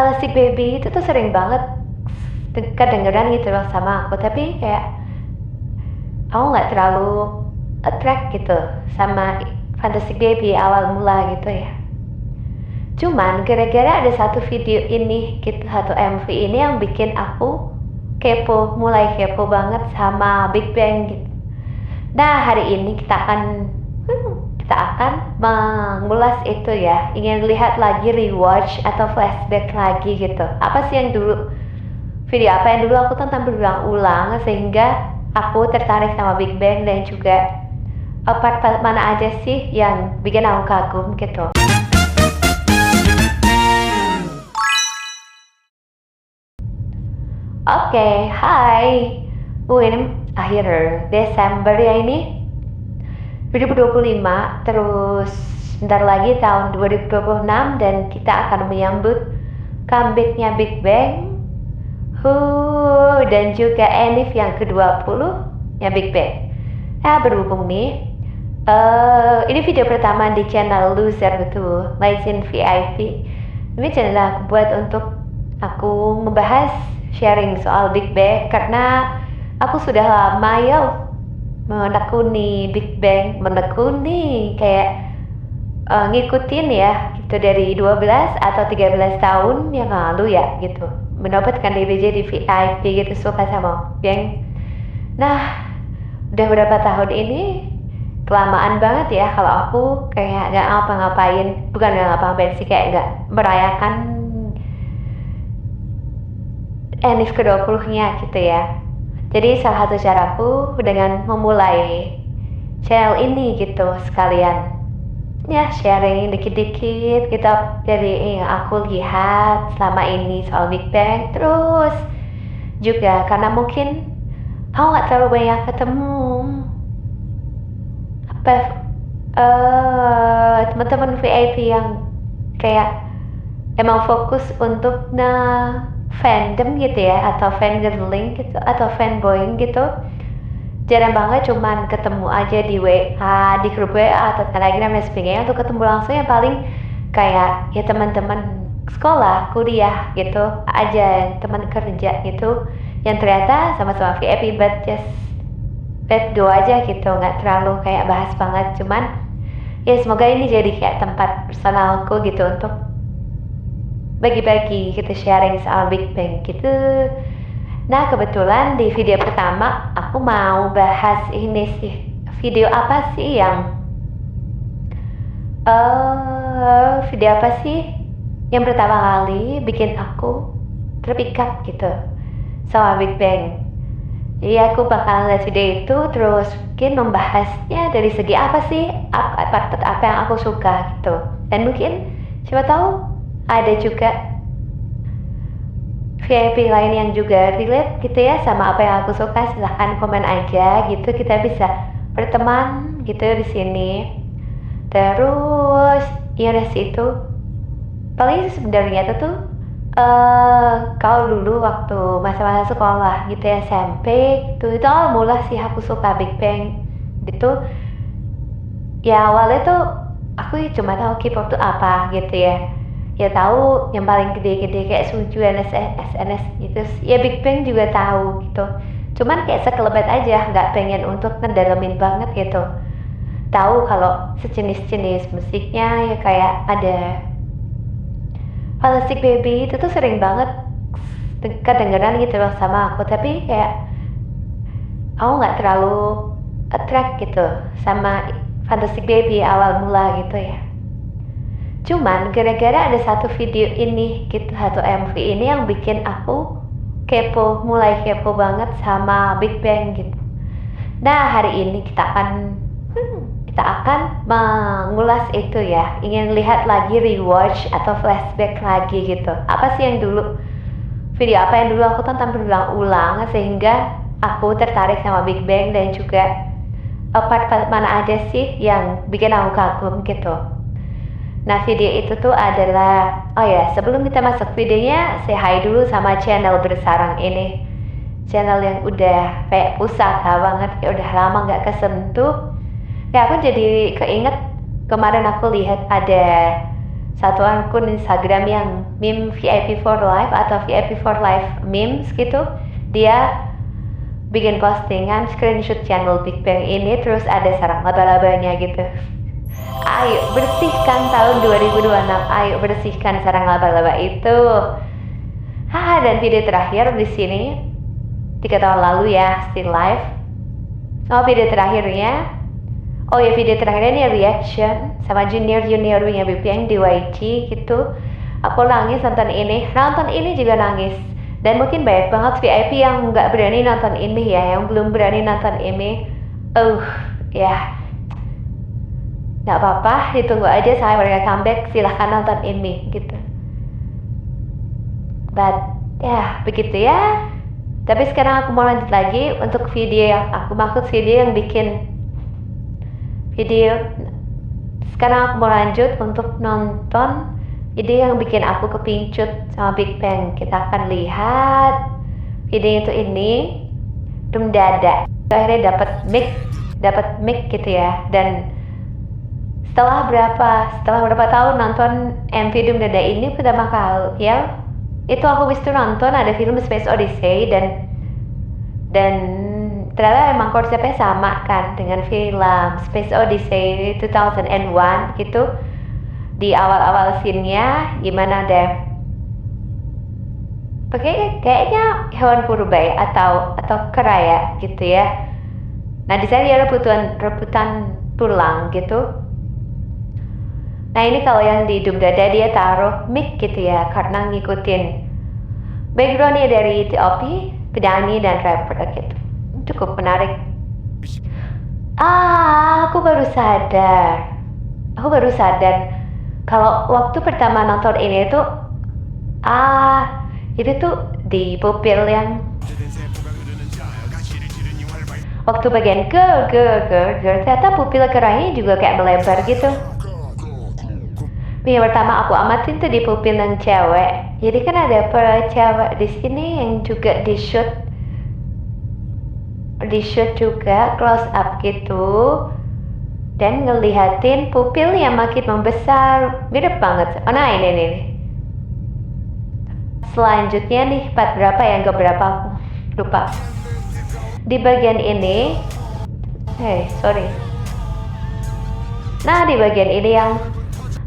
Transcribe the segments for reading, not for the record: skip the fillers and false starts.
Plastic Baby itu tuh sering banget kedengeran gitu loh sama aku, tapi kayak aku nggak terlalu attract gitu sama Fantastic Baby awal mula gitu ya. Cuman gara-gara ada satu video ini gitu, satu MV ini yang bikin aku mulai kepo banget sama Big Bang gitu. Nah, hari ini kita akan mengulas itu ya. Ingin lihat lagi, rewatch atau flashback lagi gitu. Apa sih yang dulu, video apa yang dulu aku tonton berulang-ulang sehingga aku tertarik sama Big Bang, dan juga part mana aja sih yang bikin aku kagum gitu. Oke, hai. Ini akhir Desember ya ini 2025, terus bentar lagi tahun 2026 dan kita akan menyambut comebacknya Big Bang dan juga Enif yang ke-20 ya Big Bang. Nah, berhubung nih ini video pertama di channel Loser betul, Legend VIP. Ini channel aku buat untuk aku ngebahas sharing soal Big Bang, karena aku sudah lama ya menekuni Big Bang, kayak ngikutin ya gitu dari 12 atau 13 tahun yang lalu ya gitu, mendapatkan diri jadi VIP gitu, suka sama Bang. Nah, udah berapa tahun ini, kelamaan banget ya kalau aku kayak gak ngapa-ngapain, bukan gak ngapa-ngapain sih, kayak gak merayakan Enif ke-20 nya gitu ya. Jadi salah satu caraku dengan memulai channel ini gitu, sekalian ya sharing dikit-dikit gitu dari yang aku lihat selama ini soal Big Bang. Terus juga karena mungkin aku gak terlalu banyak ketemu teman-teman VIP yang kayak emang fokus untuk fandom gitu ya, atau fangirling gitu, atau fanboying gitu. Jarang banget, cuman ketemu aja di WA, di grup WA atau Telegram dan sebagainya. Untuk ketemu langsung yang paling kayak ya teman-teman sekolah, kuliah gitu aja, teman kerja gitu, yang ternyata sama-sama VIP but just let go aja gitu, nggak terlalu kayak bahas banget. Cuman ya semoga ini jadi kayak tempat personalku gitu untuk bagi-bagi gitu, sharing soal Big Bang gitu. Nah, kebetulan di video pertama aku mau bahas ini sih, video apa sih yang pertama kali bikin aku terpikat gitu sama Big Bang. Jadi aku bakalan lihat video itu, terus mungkin membahasnya dari segi apa sih, part apa yang aku suka gitu. Dan mungkin siapa tahu ada juga VIP lain yang juga relate gitu ya sama apa yang aku suka. Silahkan komen aja gitu, kita bisa berteman gitu di sini. Terus ya dari situ paling sebenarnya itu tuh kalau dulu waktu masa-masa sekolah gitu ya, SMP gitu, itu awal mula sih aku suka Big Bang gitu. Ya awalnya tuh aku cuma tahu K-pop tuh apa gitu ya. Ya tahu yang paling gede-gede kayak Suju, SNS gitu. Ya Big Bang juga tahu gitu. Cuman kayak sekelebat aja, nggak pengen untuk ngedalamin banget gitu. Tahu kalau sejenis-jenis musiknya ya kayak ada Plastic Baby itu tuh sering banget kedengeran gitu loh sama aku, tapi kayak aku nggak terlalu attract gitu sama Fantastic Baby awal mula gitu ya. Cuman gara-gara ada satu video ini gitu, satu MV ini yang bikin aku mulai kepo banget sama Big Bang gitu. Nah, hari ini kita akan mengulas itu ya. Ingin lihat lagi, rewatch atau flashback lagi gitu. Apa sih yang dulu, video apa yang dulu aku tonton berulang-ulang sehingga aku tertarik sama Big Bang, dan juga part mana aja sih yang bikin aku kagum gitu. Nah, video itu tuh adalah, oh ya, sebelum kita masuk videonya, say hi dulu sama channel bersarang ini. Channel yang udah kayak pusaka banget, kayak udah lama nggak kesentuh. Ya, aku jadi keinget kemarin aku lihat ada satu akun Instagram yang meme VIP for life atau VIP for life memes gitu. Dia bikin postingan screenshot channel Big Bang ini, terus ada sarang laba-labanya gitu. Ayo bersihkan tahun 2026, ayo bersihkan sarang laba-laba itu. Dan video terakhir di sini 3 tahun lalu ya, still live. Video terakhirnya, video terakhirnya ini reaction sama junior-juniornya Big Bang di YG gitu. Aku nangis nonton ini juga nangis. Dan mungkin banyak banget VIP yang nggak berani nonton ini ya, yang belum berani nonton ini. Nggak apa-apa, ditunggu aja sampai mereka comeback, silahkan nonton ini gitu. But begitu ya. Tapi sekarang aku mau lanjut lagi untuk video yang aku maksud, video yang bikin video. Sekarang aku mau lanjut untuk nonton video yang bikin aku kepincut sama Big Bang. Kita akan lihat video itu ini mendadak. Akhirnya dapat mic gitu ya. Dan setelah berapa tahun nonton MV Doom Dada ini pertama kali ya, itu aku bisa nonton ada film Space Odyssey dan ternyata emang konsepnya sama kan dengan film Space Odyssey 2001 gitu. Di awal-awal scene-nya gimana deh, kayaknya hewan purba atau kera ya gitu ya. Nah di sana dia rebutan tulang gitu. Nah ini kalau yang di Doom Dada dia taruh mic gitu ya, karena ngikutin backgroundnya dari T.O.P, penyanyi dan rapper gitu. Cukup menarik. Aku baru sadar kalau waktu pertama nonton ini tuh itu tuh di pupil yang waktu bagian girl ternyata pupil kerahnya juga kayak melebar gitu. Yang pertama aku amatin tuh di pupil yang cewek. Jadi kan ada cewek di sini yang juga di shoot juga close up gitu, dan ngelihatin pupil yang makin membesar, mirip banget. Nah ini selanjutnya nih part berapa yang keberapa aku lupa. Di bagian ini nah di bagian ini yang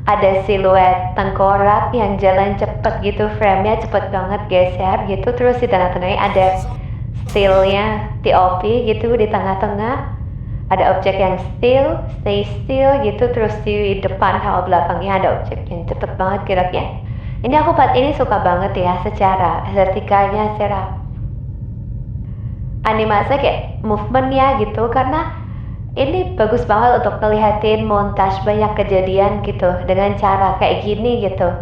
ada siluet tengkorak yang jalan cepet gitu, frame-nya cepet banget geser gitu. Terus di tengah-tengahnya ada stillnya T.O.P gitu, di tengah-tengah ada objek yang stay still gitu. Terus di depan sama belakangnya ada objek yang cepet banget geraknya. Ini aku part ini suka banget ya, secara vertikalnya, secara animasi kayak movementnya gitu, karena ini bagus banget untuk ngeliatin montage banyak kejadian gitu dengan cara kayak gini gitu.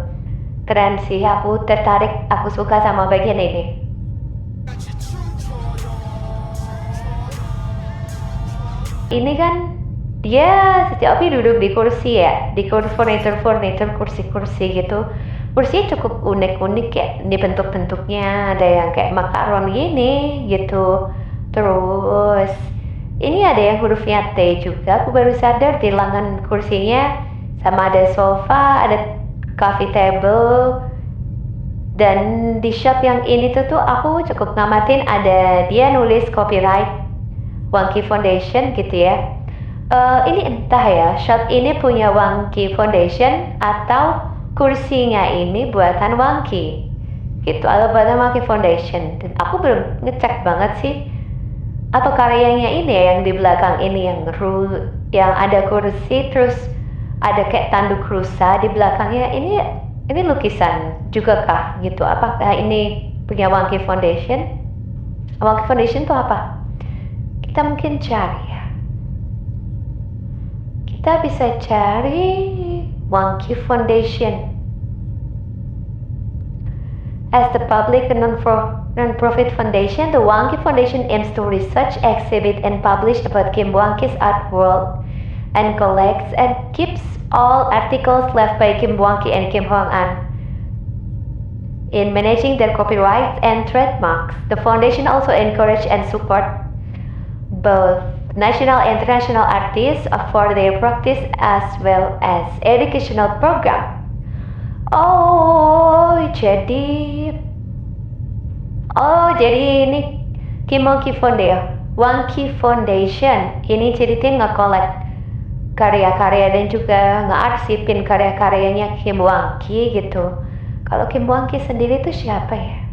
Keren sih, aku tertarik, aku suka sama bagian ini. Ini kan dia setiap duduk di kursi ya, di furniture kursi gitu. Kursinya cukup unik ya, ini bentuk-bentuknya ada yang kayak makaron gini gitu. Terus ini ada yang hurufnya T juga, aku baru sadar di lengan kursinya. Sama ada sofa, ada coffee table. Dan di shot yang ini tuh aku cukup ngamatin, ada dia nulis copyright Wangky Foundation gitu ya. Ini entah ya, shot ini punya Wangky Foundation atau kursinya ini buatan Wangky gitu, atau buatan Wangky Foundation. Dan aku belum ngecek banget sih, atau karyanya ini ya, yang di belakang ini yang ada kursi terus ada kayak tanduk rusa di belakangnya. Ini lukisan juga kah gitu? Apakah ini punya Wangky Foundation? Wangky Foundation itu apa? Kita mungkin cari ya. Kita bisa cari Wangky Foundation. As the public non-profit foundation, the Wangky Foundation aims to research, exhibit, and publish about Kim Wangky's art world, and collects and keeps all articles left by Kim Wangky and Kim Hong-an. In managing their copyrights and trademarks, the foundation also encourages and support both national and international artists for their practice as well as educational program Oh, jadi ini Kimonki Foundation. Ini jadi dia nge-collect karya-karya dan juga nge-arsipin karya-karyanya Kim Wang-ki gitu. Kalau Kim Wang-ki sendiri itu siapa ya?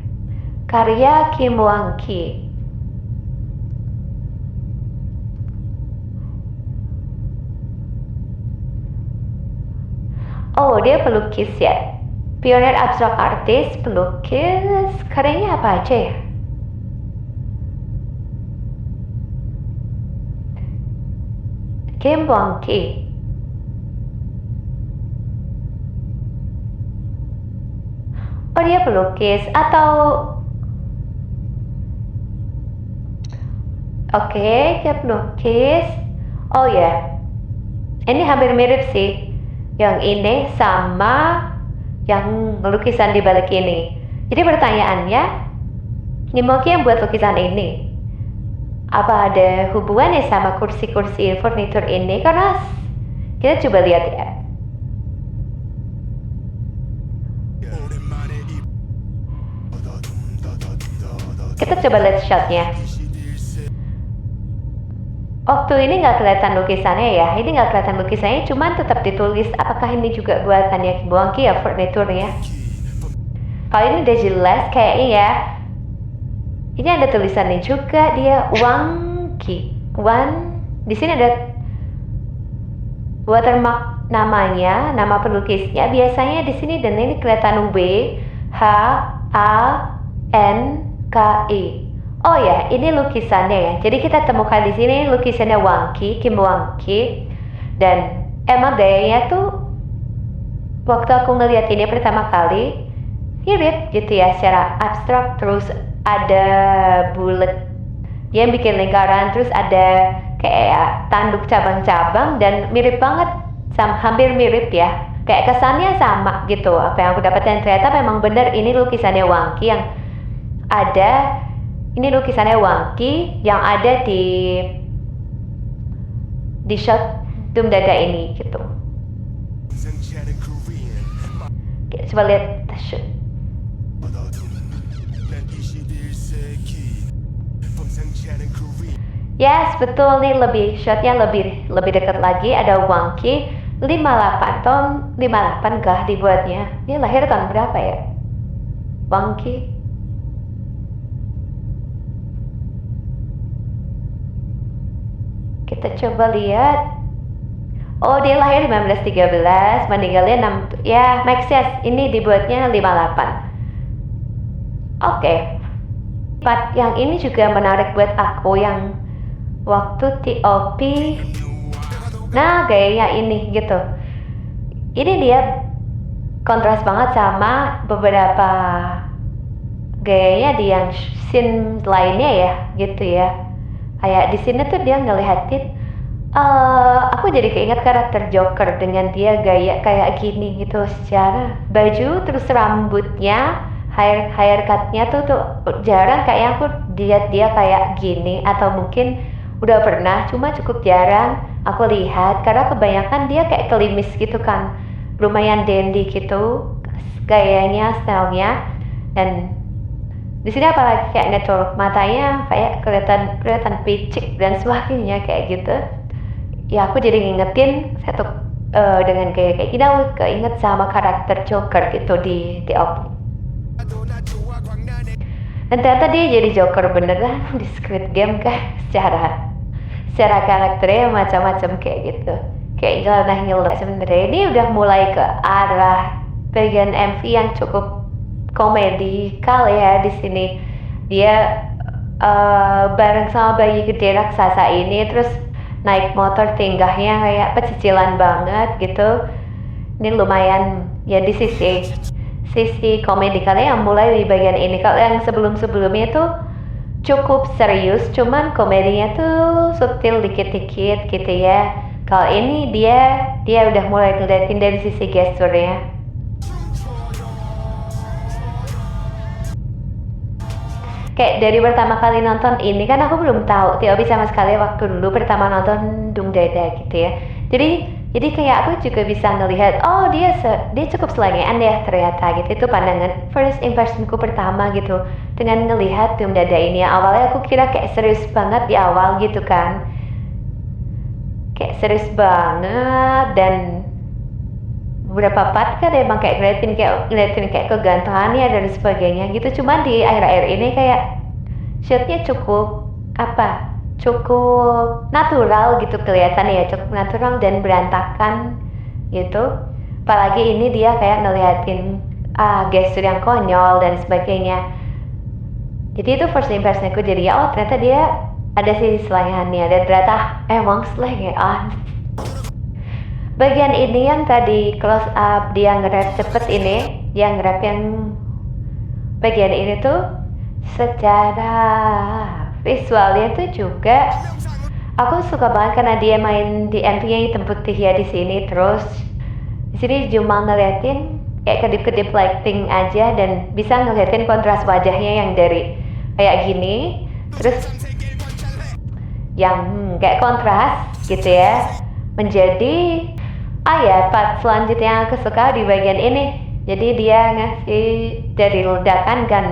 Karya Kim Wang-ki. Oh, dia pelukis ya. Pionir abstrak artis, pelukis. Karyanya apa aja ya? Kim Wang-ki. Oh, dia pelukis atau oke, dia pelukis. Oh ya, ini hampir mirip sih. Yang ini sama yang lukisan di balik ini. Jadi pertanyaannya, Nimoki yang buat lukisan ini, apa ada hubungannya sama kursi-kursi furnitur ini? Karena kita coba lihat ya. Kita coba lihat shotnya. Waktu ini nggak kelihatan lukisannya ya, ini nggak kelihatan lukisannya, cuman tetap ditulis apakah ini juga buatannya Kim Wang-ki ya, furniturnya. Kalau ini udah jelas kayaknya ya. Ini ada tulisannya juga, dia Wang-ki. Di sini ada watermark namanya, nama pelukisnya. Biasanya di sini dan ini kelihatan W H A N K I. Oh ya, ini lukisannya ya. Jadi kita temukan di sini lukisannya Wang-ki, Kim Wang-ki, dan emang gayanya tuh waktu aku ngeliat ini pertama kali mirip gitu ya, secara abstrak. Terus ada bulat yang bikin lingkaran, terus ada kayak tanduk cabang-cabang dan mirip banget, hampir mirip ya. Kayak kesannya sama gitu. Apa yang aku dapatkan ternyata memang benar ini lukisannya Wang-ki yang ada. Ini lukisannya Wang-ki yang ada di shot Doom Dada ini gitu. Oke, coba lihat shoot. Yes, betul nih, shotnya lebih dekat lagi. Ada Wang-ki 58 tahun 58 kah dibuatnya. Dia lahir tahun berapa ya? Wang-ki kita coba lihat. Oh, dia lahir 1913, meninggalnya 6 ya, make sense. Ini dibuatnya 58. Oke. Yang ini juga menarik buat aku, yang waktu TOP. Nah, gayanya ini gitu. Ini dia kontras banget sama beberapa gayanya di yang scene lainnya ya, gitu ya. Kayak di sini tuh dia ngeliatin, aku jadi keinget karakter Joker dengan dia gaya kayak gini gitu, secara baju terus rambutnya, haircutnya tuh jarang kayak aku lihat dia kayak gini, atau mungkin udah pernah cuma cukup jarang aku lihat karena kebanyakan dia kayak kelimis gitu kan, lumayan dandy gitu gayanya, stylenya. Dan di sini apalagi kayak ngecolok matanya, kayak kelihatan picik dan sebagainya kayak gitu. Ya aku jadi ngingetin satu dengan kayak gini, aku keinget sama karakter Joker gitu di OP. Dan ternyata dia jadi Joker beneran di Squid Game kan, secara karakternya macam-macam kayak gitu. Kayak nyeleneh sebenarnya. Ini udah mulai ke arah bagian MV yang cukup komedikal ya di sini. Dia bareng sama bayi gede raksasa ini, terus naik motor tinggahnya kayak pecicilan banget gitu. Ini lumayan ya di sisi komedikalnya yang mulai di bagian ini. Kalau yang sebelum-sebelumnya tuh cukup serius, cuman komedinya tuh subtil dikit-dikit gitu ya. Kalau ini dia udah mulai ngeliatin dari sisi gesturnya. Kayak dari pertama kali nonton ini kan aku belum tahu TOP sama sekali waktu dulu pertama nonton Doom Dada gitu ya. Jadi Jadi kayak aku juga bisa ngelihat, oh dia cukup selengean ya ternyata gitu. Itu pandangan first impressionku pertama gitu. Dengan ngelihat Doom Dada ini, awalnya aku kira kayak serius banget di awal gitu kan. Kayak serius banget, dan beberapa part kan emang kayak ngeliatin kayak kegantengannya dan sebagainya gitu. Cuman di akhir-akhir ini kayak shootnya cukup natural gitu kelihatannya ya, cukup natural dan berantakan gitu. Apalagi ini dia kayak ngeliatin gestur yang konyol dan sebagainya. Jadi itu first impressionku, jadi ya oh ternyata dia ada sih selengeannya, dan ternyata emang selengean. Bagian ini yang tadi close up dia nge-rap cepet ini, dia nge-rap yang bagian ini tuh secara visualnya tuh juga aku suka banget karena dia main di MV-nya hitam putih ya di sini. Terus di sini cuma ngeliatin kayak kedip-kedip lighting aja dan bisa ngeliatin kontras wajahnya yang dari kayak gini, terus yang kayak kontras gitu ya, menjadi part selanjutnya yang aku suka di bagian ini. Jadi dia ngasih dari ledakan kan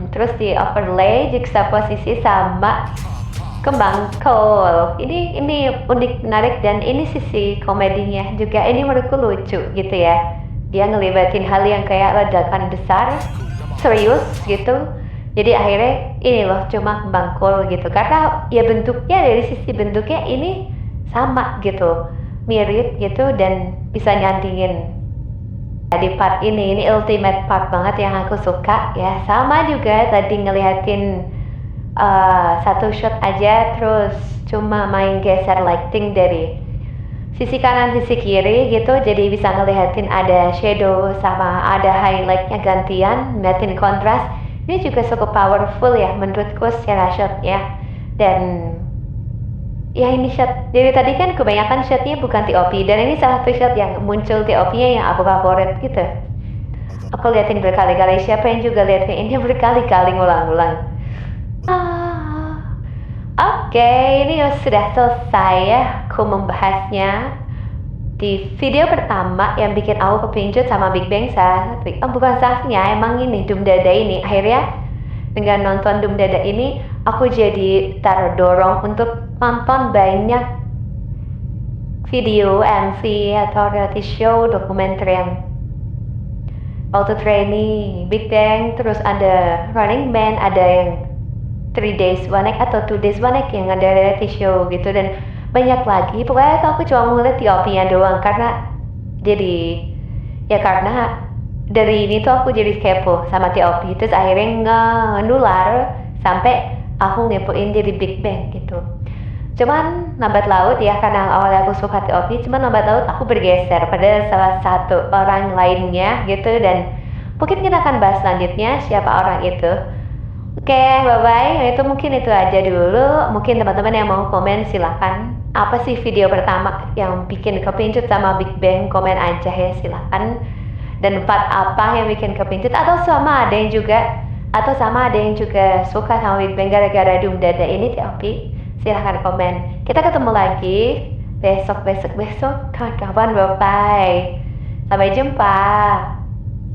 terus di overlay juxtaposisi sama kembang kol. Ini unik, menarik, dan ini sisi komedinya juga ini menurutku lucu gitu ya. Dia ngelibatin hal yang kayak ledakan besar serius gitu. Jadi akhirnya ini loh cuma kembang kol gitu, karena ya bentuknya, dari sisi bentuknya ini sama gitu, mirip gitu, dan bisa nyandingin di part ini ultimate part banget yang aku suka ya. Sama juga tadi ngeliatin satu shot aja terus cuma main geser lighting dari sisi kanan sisi kiri gitu, jadi bisa ngeliatin ada shadow sama ada highlightnya gantian, ngeliatin kontras. Ini juga cukup powerful ya menurutku secara shot ya. Dan ya ini shot, jadi tadi kan kebanyakan shotnya bukan TOP, dan ini salah satu shot yang muncul TOP-nya yang aku favorit gitu. Aku liatin berkali-kali, siapa yang juga liatin ini berkali-kali ngulang-ngulang. Oke, ini sudah selesai ya aku membahasnya di video pertama yang bikin aku kepincut sama Big Bang. Bukan salahnya, emang ini Doom Dada ini. Akhirnya dengan nonton Doom Dada ini aku jadi terdorong untuk nonton banyak video MV atau reality show dokumenter yang auto training Big Bang, terus ada Running Man, ada yang 3 days one night atau 2 days one night yang ada reality show gitu, dan banyak lagi. Pokoknya aku cuma ngeliat TOP-nya doang karena dari ini tuh aku jadi kepo sama TOP, terus akhirnya nular sampai aku ngepoin jadi Big Bang gitu. Cuman lambat laut ya, karena awalnya aku suka TOP, cuman lambat laut aku bergeser pada salah satu orang lainnya gitu, dan mungkin kita akan bahas selanjutnya siapa orang itu. Oke, bye-bye. Mungkin itu aja dulu. Mungkin teman-teman yang mau komen silakan. Apa sih video pertama yang bikin kepincut sama Big Bang? Komen aja ya, silakan. Dan part apa yang bikin kepincut, atau sama ada yang juga suka sama Big Bang gara-gara Doom Dada ini TOP? Silahkan komen. Kita ketemu lagi besok. Kawan-kawan, bye-bye. Sampai jumpa.